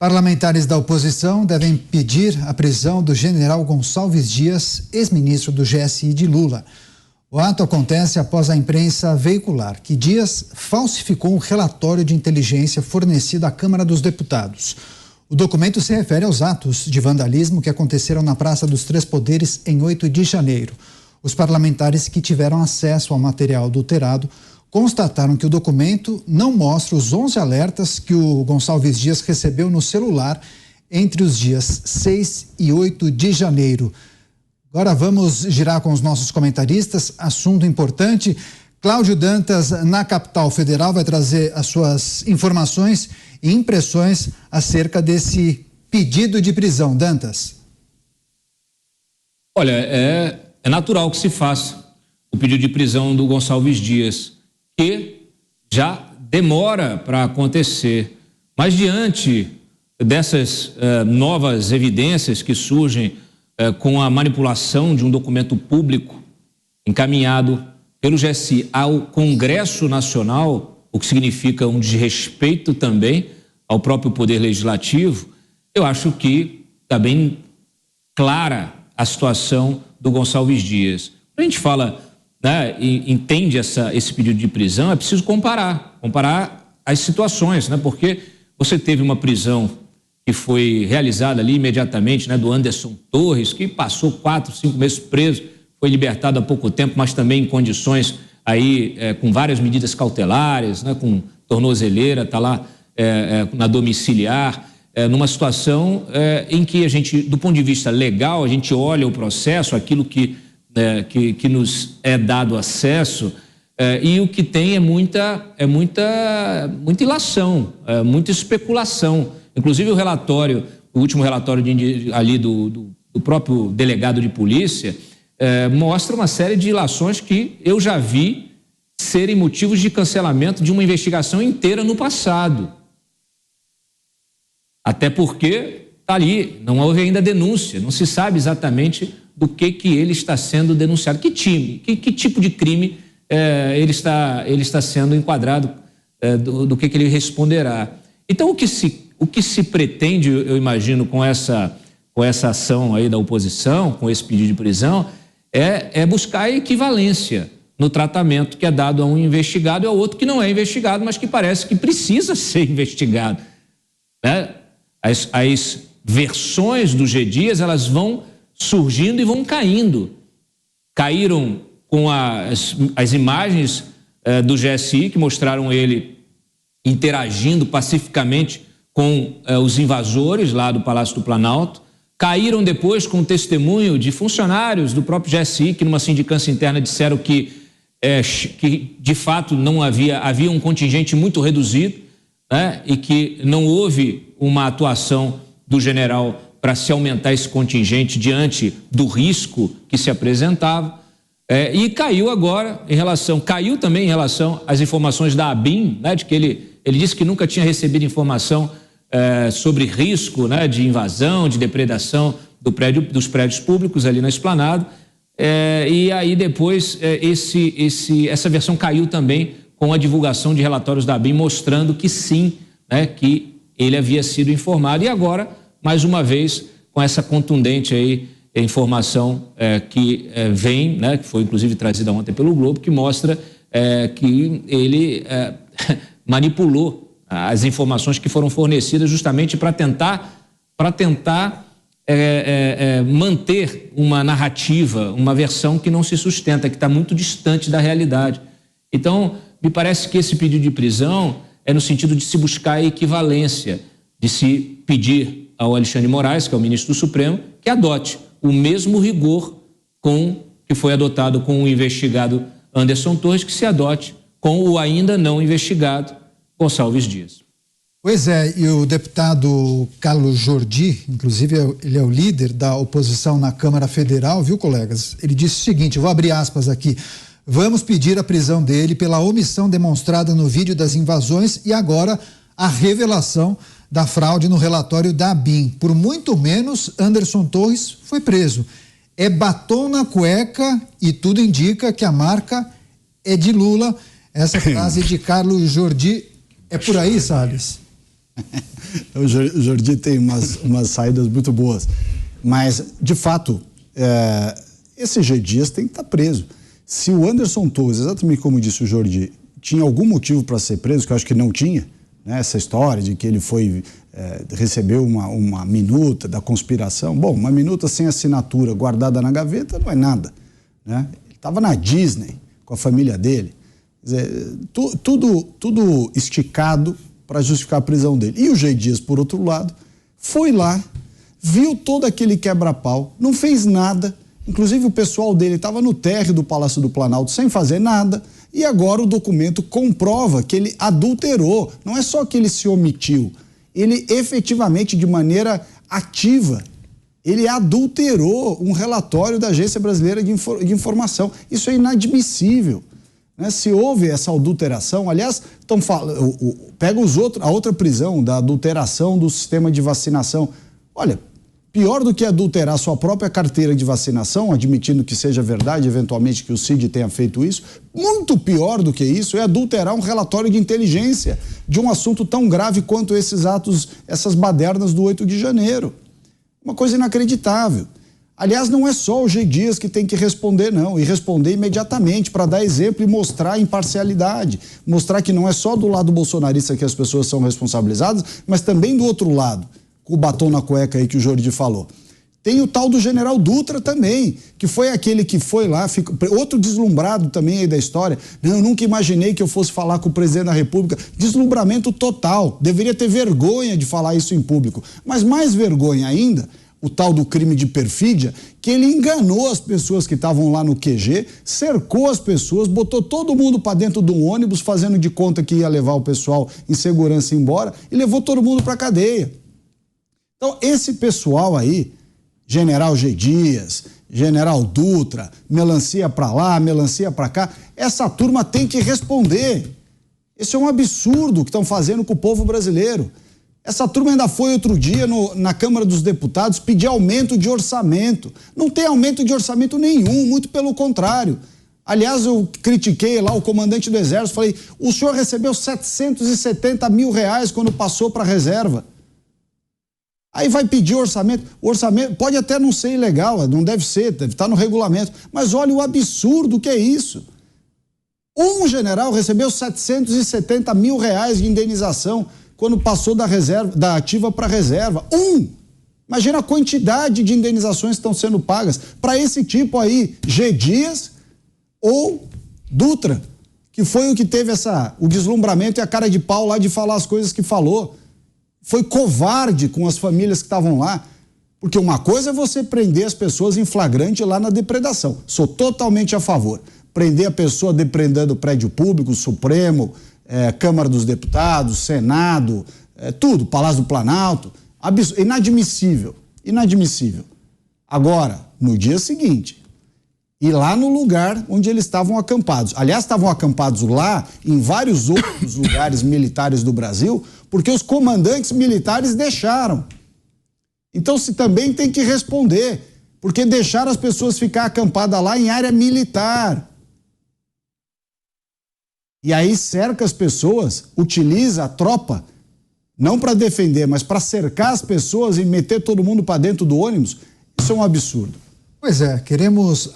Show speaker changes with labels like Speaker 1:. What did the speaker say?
Speaker 1: Parlamentares da oposição devem pedir a prisão do general Gonçalves Dias, ex-ministro do GSI de Lula. O ato acontece após a imprensa veicular que Dias falsificou um relatório de inteligência fornecido à Câmara dos Deputados. O documento se refere aos atos de vandalismo que aconteceram na Praça dos Três Poderes em 8 de janeiro. Os parlamentares que tiveram acesso ao material adulterado constataram que o documento não mostra os 11 alertas que o Gonçalves Dias recebeu no celular entre os dias 6 e 8 de janeiro. Agora vamos girar com os nossos comentaristas, assunto importante. Cláudio Dantas, na capital federal, vai trazer as suas informações e impressões acerca desse pedido de prisão. Dantas.
Speaker 2: Olha, é natural que se faça o pedido de prisão do Gonçalves Dias, que já demora para acontecer. Mas diante dessas novas evidências que surgem com a manipulação de um documento público encaminhado pelo GSI ao Congresso Nacional, o que significa um desrespeito também ao próprio Poder Legislativo, eu acho que está bem clara a situação do Gonçalves Dias. A gente fala, né, e entende esse pedido de prisão, é preciso comparar as situações, né, porque você teve uma prisão que foi realizada ali imediatamente, né, do Anderson Torres, que passou 4, 5 meses preso, foi libertado há pouco tempo, mas também em condições aí com várias medidas cautelares, né, com tornozeleira, está lá na domiciliar, numa situação em que a gente, do ponto de vista legal, a gente olha o processo, aquilo que nos é dado acesso, e o que tem é muita ilação, muita especulação. Inclusive o último relatório ali do próprio delegado de polícia mostra uma série de ilações que eu já vi serem motivos de cancelamento de uma investigação inteira no passado. Até porque está ali, não houve ainda denúncia, não se sabe exatamente do que ele está sendo denunciado, que tipo de crime ele está sendo enquadrado, do que ele responderá. Então, o que se pretende, eu imagino, com essa ação aí da oposição, com esse pedido de prisão, é buscar a equivalência no tratamento que é dado a um investigado e ao outro que não é investigado, mas que parece que precisa ser investigado, né? As versões do G. Dias, elas vão surgindo e vão caindo. Caíram com as imagens do GSI, que mostraram ele interagindo pacificamente com os invasores lá do Palácio do Planalto. Caíram depois com o testemunho de funcionários do próprio GSI, que numa sindicância interna disseram que de fato não havia um contingente muito reduzido, né, e que não houve uma atuação do general para se aumentar esse contingente diante do risco que se apresentava. E caiu também em relação às informações da ABIN, né, de que ele disse que nunca tinha recebido informação sobre risco, né, de invasão, de depredação dos prédios públicos ali na Esplanada. E aí depois essa versão caiu também com a divulgação de relatórios da ABIN mostrando que sim, né, que ele havia sido informado. E agora, mais uma vez, com essa contundente aí informação que vem, né, que foi inclusive trazida ontem pelo Globo, que mostra que ele manipulou as informações que foram fornecidas justamente para tentar manter uma narrativa, uma versão que não se sustenta, que está muito distante da realidade. Então, me parece que esse pedido de prisão é no sentido de se buscar a equivalência, de se pedir ao Alexandre de Moraes, que é o ministro do Supremo, que adote o mesmo rigor que foi adotado com o investigado Anderson Torres, que se adote com o ainda não investigado Gonçalves Dias.
Speaker 1: Pois é, e o deputado Carlos Jordi, inclusive ele é o líder da oposição na Câmara Federal, viu, colegas? Ele disse o seguinte, vou abrir aspas aqui: vamos pedir a prisão dele pela omissão demonstrada no vídeo das invasões e agora a revelação da fraude no relatório da ABIN. Por muito menos, Anderson Torres foi preso. É batom na cueca e tudo indica que a marca é de Lula. Essa frase de Carlos Jordi é por aí, Salles?
Speaker 3: O Jordi tem umas saídas muito boas. Mas, de fato, esse G. Dias tem que estar preso. Se o Anderson Torres, exatamente como disse o Jordi, tinha algum motivo para ser preso, que eu acho que não tinha, né? Essa história de que ele recebeu uma minuta da conspiração. Bom, uma minuta sem assinatura guardada na gaveta não é nada, né? Ele estava na Disney com a família dele. Quer dizer, tudo esticado para justificar a prisão dele. E o G. Dias, por outro lado, foi lá, viu todo aquele quebra-pau, não fez nada. Inclusive o pessoal dele estava no térreo do Palácio do Planalto sem fazer nada. E agora o documento comprova que ele adulterou. Não é só que ele se omitiu, ele efetivamente, de maneira ativa, ele adulterou um relatório da Agência Brasileira de Informação. Isso é inadmissível, né? Se houve essa adulteração, aliás, pega a outra prisão da adulteração do sistema de vacinação. Olha, pior do que adulterar sua própria carteira de vacinação, admitindo que seja verdade, eventualmente, que o CID tenha feito isso, muito pior do que isso é adulterar um relatório de inteligência de um assunto tão grave quanto essas badernas do 8 de janeiro. Uma coisa inacreditável. Aliás, não é só o G. Dias que tem que responder, não, e responder imediatamente para dar exemplo e mostrar imparcialidade, mostrar que não é só do lado bolsonarista que as pessoas são responsabilizadas, mas também do outro lado. O batom na cueca aí que o Jordi falou. Tem o tal do general Dutra também, que foi aquele que foi lá, outro deslumbrado também aí da história. Não, eu nunca imaginei que eu fosse falar com o presidente da República. Deslumbramento total. Deveria ter vergonha de falar isso em público. Mas mais vergonha ainda, o tal do crime de perfídia, que ele enganou as pessoas que estavam lá no QG, cercou as pessoas, botou todo mundo para dentro de um ônibus, fazendo de conta que ia levar o pessoal em segurança embora, e levou todo mundo para a cadeia. Então, esse pessoal aí, General G. Dias, General Dutra, melancia para lá, melancia para cá, essa turma tem que responder. Esse é um absurdo que estão fazendo com o povo brasileiro. Essa turma ainda foi outro dia na Câmara dos Deputados pedir aumento de orçamento. Não tem aumento de orçamento nenhum, muito pelo contrário. Aliás, eu critiquei lá o comandante do Exército, falei, o senhor recebeu 770 mil reais quando passou para a reserva. Aí vai pedir orçamento. O orçamento pode até não ser ilegal, não deve ser, deve estar no regulamento. Mas olha o absurdo que é isso. Um general recebeu 770 mil reais de indenização quando passou da ativa para a reserva. Imagina a quantidade de indenizações que estão sendo pagas para esse tipo aí, G. Dias ou Dutra, que foi o que teve o deslumbramento e a cara de pau lá de falar as coisas que falou. Foi covarde com as famílias que estavam lá, porque uma coisa é você prender as pessoas em flagrante lá na depredação. Sou totalmente a favor. Prender a pessoa depredando prédio público, Supremo, Câmara dos Deputados, Senado, tudo, Palácio do Planalto, inadmissível, inadmissível. Agora, no dia seguinte, ir lá no lugar onde eles estavam acampados. Aliás, estavam acampados lá, em vários outros lugares militares do Brasil, porque os comandantes militares deixaram. Então, se também tem que responder, porque deixaram as pessoas ficar acampadas lá em área militar. E aí cerca as pessoas, utiliza a tropa, não para defender, mas para cercar as pessoas e meter todo mundo para dentro do ônibus. Isso é um absurdo.
Speaker 1: Pois é, queremos